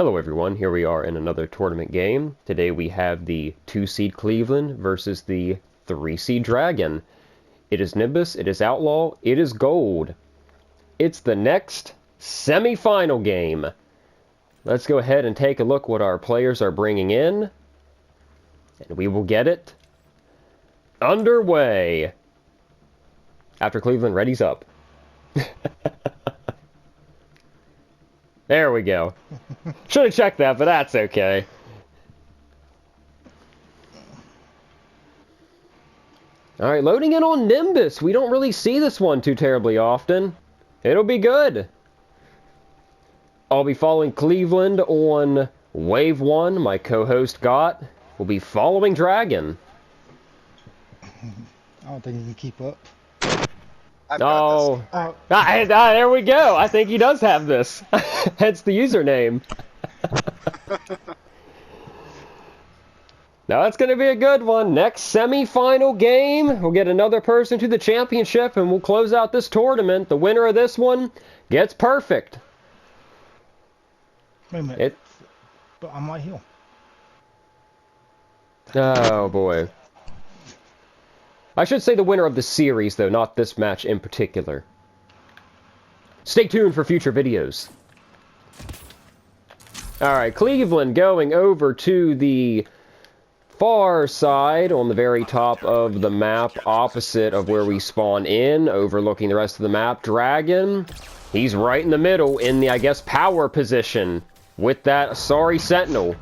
Hello everyone, here we are in another tournament game. Today we have the 2-seed Cleveland versus the 3-seed Dragon. It is Nimbus, it is Outlaw, it is Gold. It's the next semifinal game. Let's go ahead and take a look what our players are bringing in. And we will get it underway. After Cleveland readies up. There we go. Should have checked that, but that's okay. Alright, loading in on Nimbus. We don't really see this one too terribly often. It'll be good. I'll be following Cleveland on Wave 1. My co-host Got will be following Dragon. I don't think he can keep up. Oh, there we go. I think he does have this. Hence the username. Now that's going to be a good one. Next semi-final game, we'll get another person to the championship and we'll close out this tournament. The winner of this one gets perfect. Wait a minute. But I'm right here. Oh boy. I should say the winner of the series, though, not this match in particular. Stay tuned for future videos. Alright, Cleveland going over to the far side on the very top of the map, opposite of where we spawn in, overlooking the rest of the map. Dragon, he's right in the middle in the, I guess, power position with that sorry Sentinel.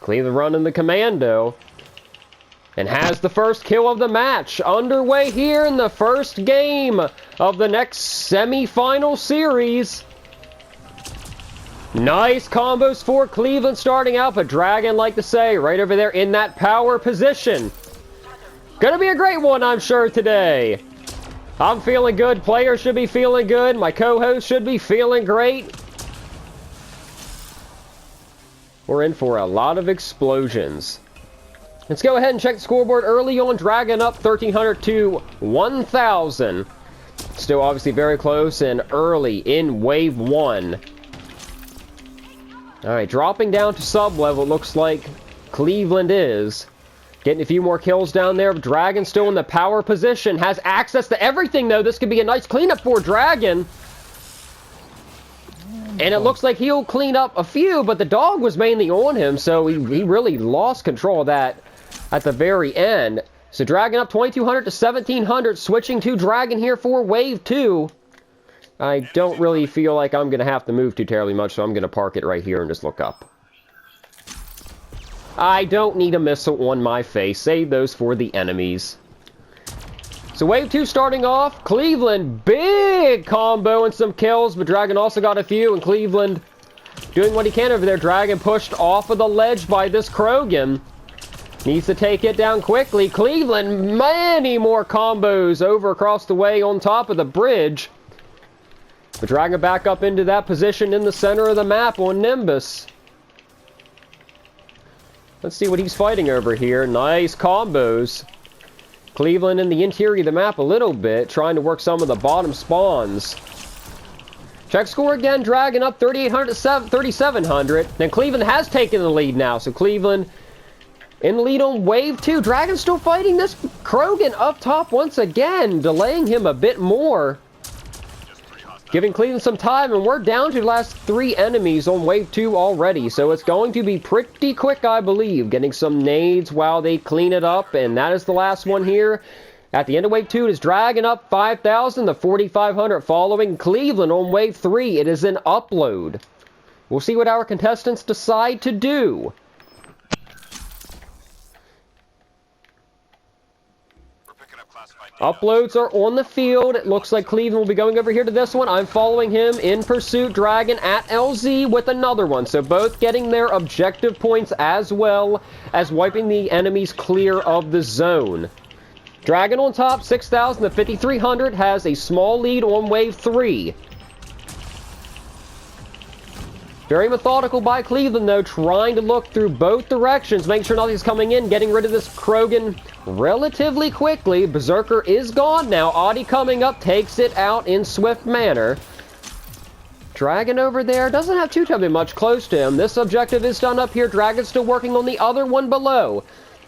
Cleveland running the commando. And has the first kill of the match underway here in the first game of the next semi-final series. Nice combos for Cleveland starting out, but Dragon, like to say, right over there in that power position. Gonna be a great one, I'm sure, today. I'm feeling good. Players should be feeling good. My co-host should be feeling great. We're in for a lot of explosions. Let's go ahead and check the scoreboard early on. Dragon up 1,300 to 1,000. Still obviously very close and early in Wave 1. Alright, dropping down to sub-level, looks like Cleveland is. Getting a few more kills down there. Dragon still in the power position. Has access to everything, though. This could be a nice cleanup for Dragon. And it looks like he'll clean up a few, but the dog was mainly on him, so he really lost control of that at the very end. So Dragon up 2,200 to 1,700, switching to Dragon here for Wave 2. I don't really feel like I'm going to have to move too terribly much, so I'm going to park it right here and just look up. I don't need a missile on my face. Save those for the enemies. So Wave 2 starting off. Cleveland, big combo and some kills, but Dragon also got a few, and Cleveland doing what he can over there. Dragon pushed off of the ledge by this Krogan. Needs to take it down quickly. Cleveland, many more combos over across the way on top of the bridge. But Dragon back up into that position in the center of the map on Nimbus. Let's see what he's fighting over here. Nice combos. Cleveland in the interior of the map a little bit, trying to work some of the bottom spawns. Check score again. Dragon up 3,800 to 3,700. Then Cleveland has taken the lead now. So Cleveland in the lead on Wave 2. Dragon still fighting this Krogan up top once again, delaying him a bit more. Giving Cleveland some time, and we're down to the last 3 enemies on Wave 2 already. So it's going to be pretty quick, I believe. Getting some nades while they clean it up, and that is the last one here. At the end of Wave 2, it is Dragon up 5,000 to 4,500, following Cleveland on Wave 3. It is an upload. We'll see what our contestants decide to do. Uploads are on the field. It looks like Cleveland will be going over here to this one. I'm following him in pursuit. Dragon at LZ with another one. So both getting their objective points as well as wiping the enemies clear of the zone. Dragon on top, 6,000 to 5,300, has a small lead on Wave 3. Very methodical by Cleveland, though, trying to look through both directions, make sure nothing's coming in, getting rid of this Krogan relatively quickly. Berserker is gone now. Audi coming up, takes it out in swift manner. Dragon over there doesn't have too terribly much close to him. This objective is done up here. Dragon's still working on the other one below.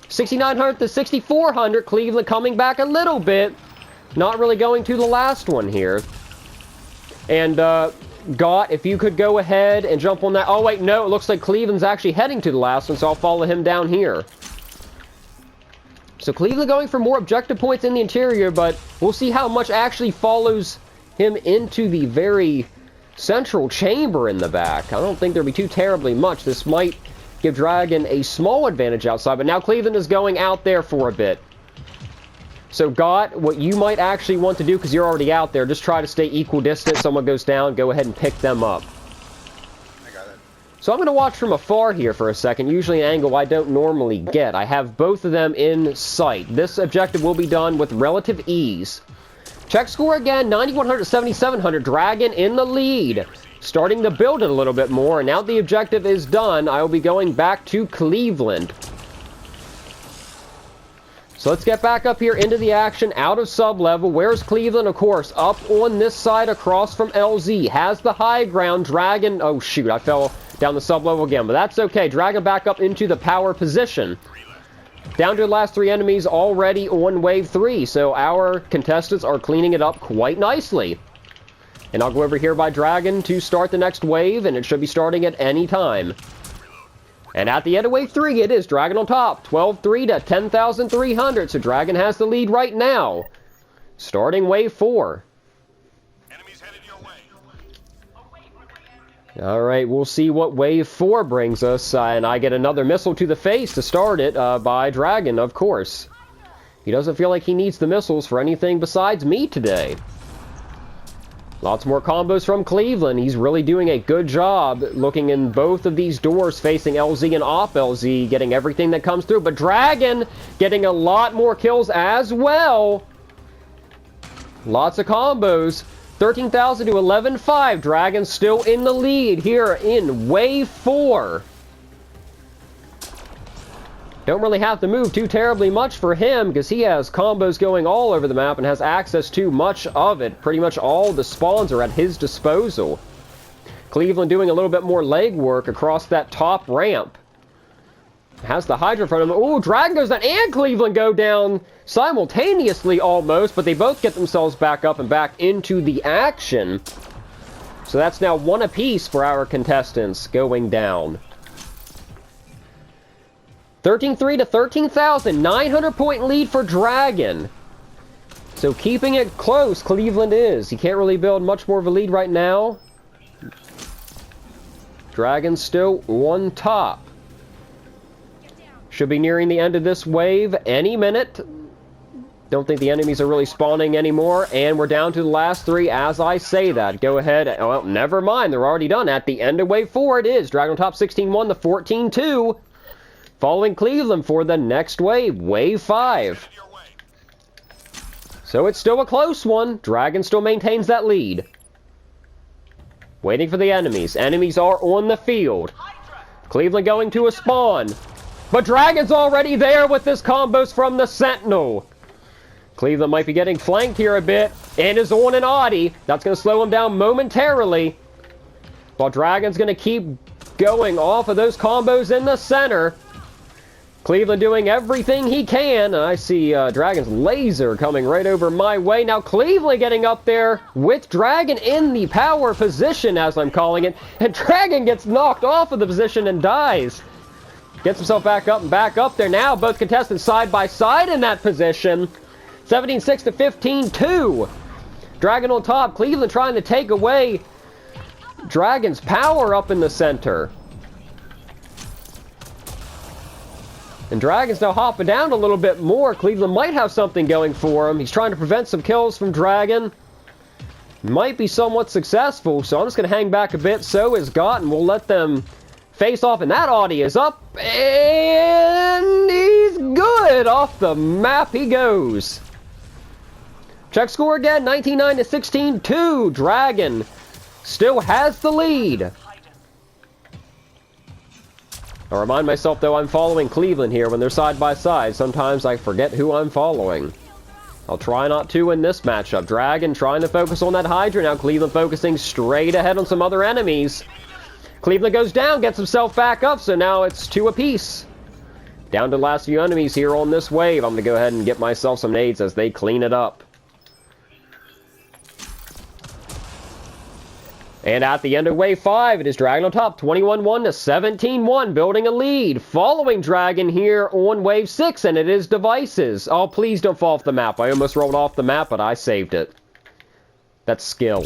6,900 to 6,400. Cleveland coming back a little bit. Not really going to the last one here. And, Gott, if you could go ahead and jump on that. Oh, wait, no. It looks like Cleveland's actually heading to the last one, so I'll follow him down here. So Cleveland going for more objective points in the interior, but we'll see how much actually follows him into the very central chamber in the back. I don't think there'll be too terribly much. This might give Dragon a small advantage outside, but now Cleveland is going out there for a bit. So, Gott, what you might actually want to do, because you're already out there, just try to stay equal distance. Someone goes down, go ahead and pick them up. I got it. So I'm going to watch from afar here for a second, usually an angle I don't normally get. I have both of them in sight. This objective will be done with relative ease. Check score again, 9,100 to 7,700. Dragon in the lead. Starting to build it a little bit more, and now the objective is done, I will be going back to Cleveland. So let's get back up here into the action, out of sub-level. Where's Cleveland? Of course, up on this side across from LZ. Has the high ground. Dragon... Oh, shoot, I fell down the sub-level again, but that's okay. Dragon back up into the power position. Down to the last 3 enemies already on wave 3, so our contestants are cleaning it up quite nicely. And I'll go over here by Dragon to start the next wave, and it should be starting at any time. And at the end of wave 3, it is Dragon on top, 12,300 to 10,300, so Dragon has the lead right now. Starting wave 4. Enemies headed your way. Alright, we'll see what wave 4 brings us, and I get another missile to the face to start it by Dragon, of course. He doesn't feel like he needs the missiles for anything besides me today. Lots more combos from Cleveland. He's really doing a good job looking in both of these doors facing LZ and off LZ, getting everything that comes through. But Dragon getting a lot more kills as well. Lots of combos. 13,000 to 11,500. Dragon still in the lead here in wave 4. Don't really have to move too terribly much for him because he has combos going all over the map and has access to much of it. Pretty much all the spawns are at his disposal. Cleveland doing a little bit more leg work across that top ramp. Has the Hydra in front of him. Ooh, Dragon goes down and Cleveland go down simultaneously almost, but they both get themselves back up and back into the action. So that's now 1 apiece for our contestants going down. 13,300 to 13,000, 900 point lead for Dragon. So keeping it close, Cleveland is. He can't really build much more of a lead right now. Dragon still on top. Should be nearing the end of this wave any minute. Don't think the enemies are really spawning anymore. And we're down to the last 3 as I say that. Go ahead. Well, never mind. They're already done. At the end of wave 4 it is. Dragon on top 16-1 to 14-2. Following Cleveland for the next wave, wave 5. So it's still a close one. Dragon still maintains that lead. Waiting for the enemies. Enemies are on the field. Cleveland going to a spawn. But Dragon's already there with his combos from the Sentinel. Cleveland might be getting flanked here a bit. And is on an Audi. That's going to slow him down momentarily. While Dragon's going to keep going off of those combos in the center. Cleveland doing everything he can. I see Dragon's laser coming right over my way. Now Cleveland getting up there with Dragon in the power position, as I'm calling it. And Dragon gets knocked off of the position and dies. Gets himself back up and back up there. Now both contestants side by side in that position. 17-6 to 15-2. Dragon on top. Cleveland trying to take away Dragon's power up in the center. And Dragon's now hopping down a little bit more. Cleveland might have something going for him. He's trying to prevent some kills from Dragon. Might be somewhat successful, so I'm just going to hang back a bit. So is Gott, and we'll let them face off. And that Audi is up, and he's good. Off the map he goes. Check score again, 19-9 to 16-2. Dragon still has the lead. I remind myself, though, I'm following Cleveland here when they're side by side. Sometimes I forget who I'm following. I'll try not to in this matchup. Dragon trying to focus on that Hydra. Now Cleveland focusing straight ahead on some other enemies. Cleveland goes down, gets himself back up, so now it's 2 apiece. Down to the last few enemies here on this wave. I'm going to go ahead and get myself some nades as they clean it up. And at the end of Wave 5, it is Dragon on top, 21-1 to 17-1, building a lead. Following Dragon here on Wave 6, and it is Devices. Oh, please don't fall off the map. I almost rolled off the map, but I saved it. That's skill.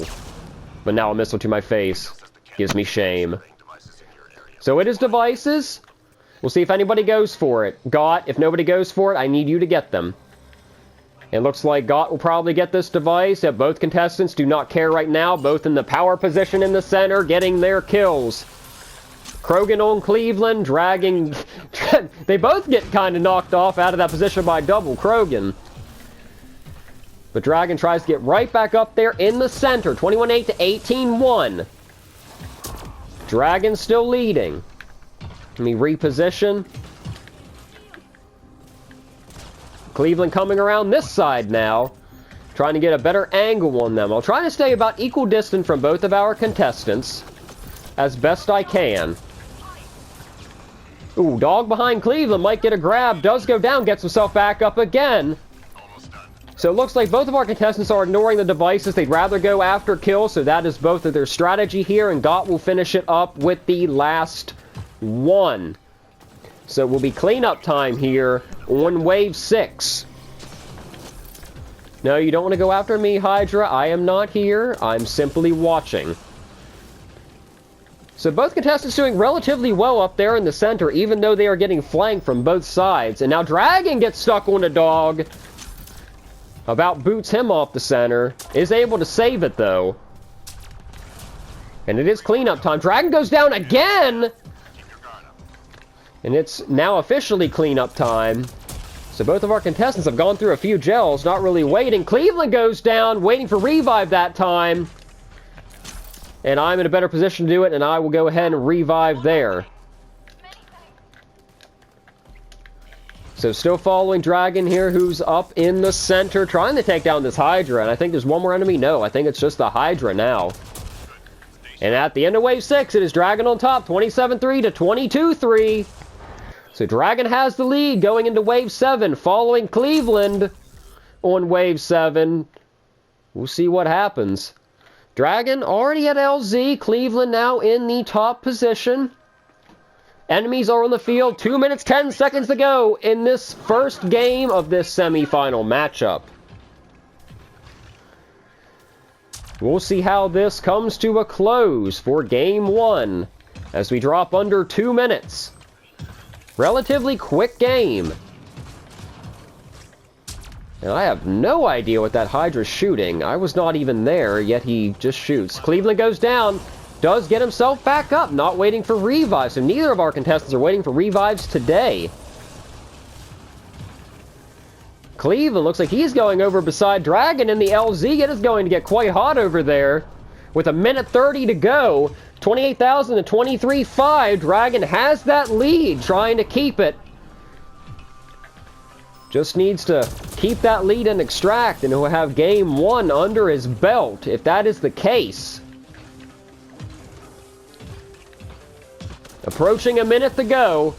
But now a missile to my face. Gives me shame. So it is Devices. We'll see if anybody goes for it. Got, if nobody goes for it, I need you to get them. It looks like Got will probably get this device. Both contestants do not care right now. Both in the power position in the center, getting their kills. Krogan on Cleveland, dragging... they both get kind of knocked off out of that position by double Krogan. But Dragon tries to get right back up there in the center. 21-8 to 18-1. Dragon still leading. Let me reposition. Cleveland coming around this side now, trying to get a better angle on them. I'll try to stay about equal distance from both of our contestants as best I can. Ooh, dog behind Cleveland might get a grab, does go down, gets himself back up again. So it looks like both of our contestants are ignoring the devices. They'd rather go after kills, so that is both of their strategy here, and Got will finish it up with the last one. So it will be cleanup time here on Wave 6. No, you don't want to go after me, Hydra. I am not here. I'm simply watching. So both contestants doing relatively well up there in the center, even though they are getting flanked from both sides. And now Dragon gets stuck on a dog. About boots him off the center. Is able to save it, though. And it is cleanup time. Dragon goes down again! And it's now officially cleanup time. So both of our contestants have gone through a few gels, not really waiting. Cleveland goes down, waiting for revive that time. And I'm in a better position to do it, and I will go ahead and revive there. So still following Dragon here, who's up in the center, trying to take down this Hydra. And I think there's one more enemy. No, I think it's just the Hydra now. And at the end of Wave 6, it is Dragon on top, 27-3 to 22-3. So Dragon has the lead going into Wave 7, following Cleveland on Wave 7. We'll see what happens. Dragon already at LZ, Cleveland now in the top position. Enemies are on the field, 2 minutes, 10 seconds to go in this first game of this semifinal matchup. We'll see how this comes to a close for Game 1 as we drop under 2 minutes. Relatively quick game. And I have no idea what that Hydra's shooting. I was not even there, yet he just shoots. Cleveland goes down, does get himself back up, not waiting for revives. So neither of our contestants are waiting for revives today. Cleveland looks like he's going over beside Dragon in the LZ. It is going to get quite hot over there. With 1:30 to go. 28,000 to 23.5. Dragon has that lead, trying to keep it. Just needs to keep that lead and extract, and he'll have Game 1 under his belt, if that is the case. Approaching 1 minute to go.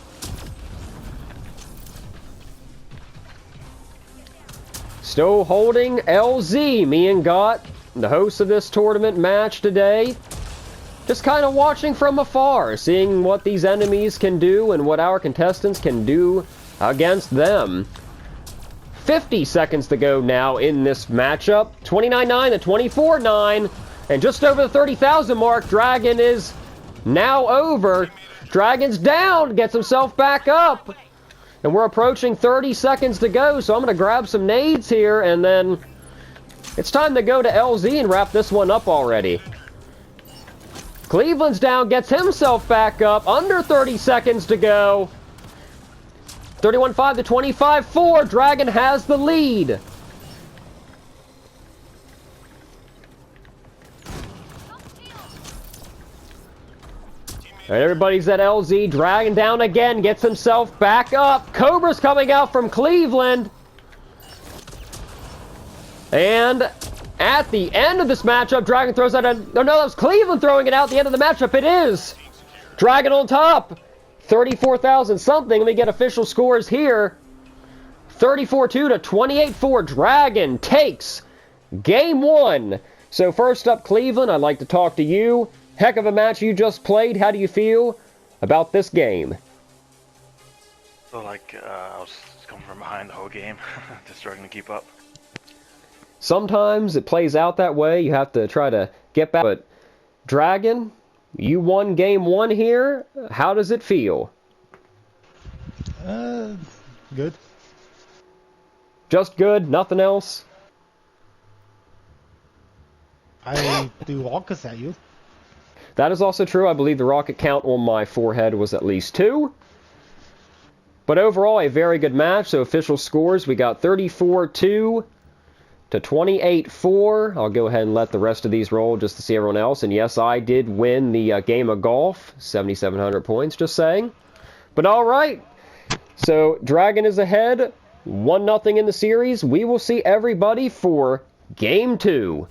Still holding LZ, me and Got, the host of this tournament match today. Just kind of watching from afar, seeing what these enemies can do and what our contestants can do against them. 50 seconds to go now in this matchup. 29-9 to 24-9. And just over the 30,000 mark, Dragon is now over. Dragon's down, gets himself back up. And we're approaching 30 seconds to go, so I'm going to grab some nades here, and then it's time to go to LZ and wrap this one up already. Cleveland's down, gets himself back up, under 30 seconds to go. 31-5 to 25-4, Dragon has the lead. Alright, everybody's at LZ, Dragon down again, gets himself back up. Cobra's coming out from Cleveland. And at the end of this matchup, Dragon throws out a... Oh, no, that was Cleveland throwing it out at the end of the matchup. It is Dragon on top. 34,000 something. Let me get official scores here. 34-2 to 28-4. Dragon takes game one. So first up, Cleveland, I'd like to talk to you. Heck of a match you just played. How do you feel about this game? So like I was coming from behind the whole game, just struggling to keep up. Sometimes it plays out that way. You have to try to get back. But Dragon, you won game one here. How does it feel? Good. Just good, nothing else? I threw rockets at you. That is also true. I believe the rocket count on my forehead was at least 2. But overall, a very good match. So official scores, we got 34-2 to 28-4. I'll go ahead and let the rest of these roll just to see everyone else. And yes, I did win the game of golf. 7,700 points, just saying. But all right. So Dragon is ahead. 1-0 in the series. We will see everybody for game 2.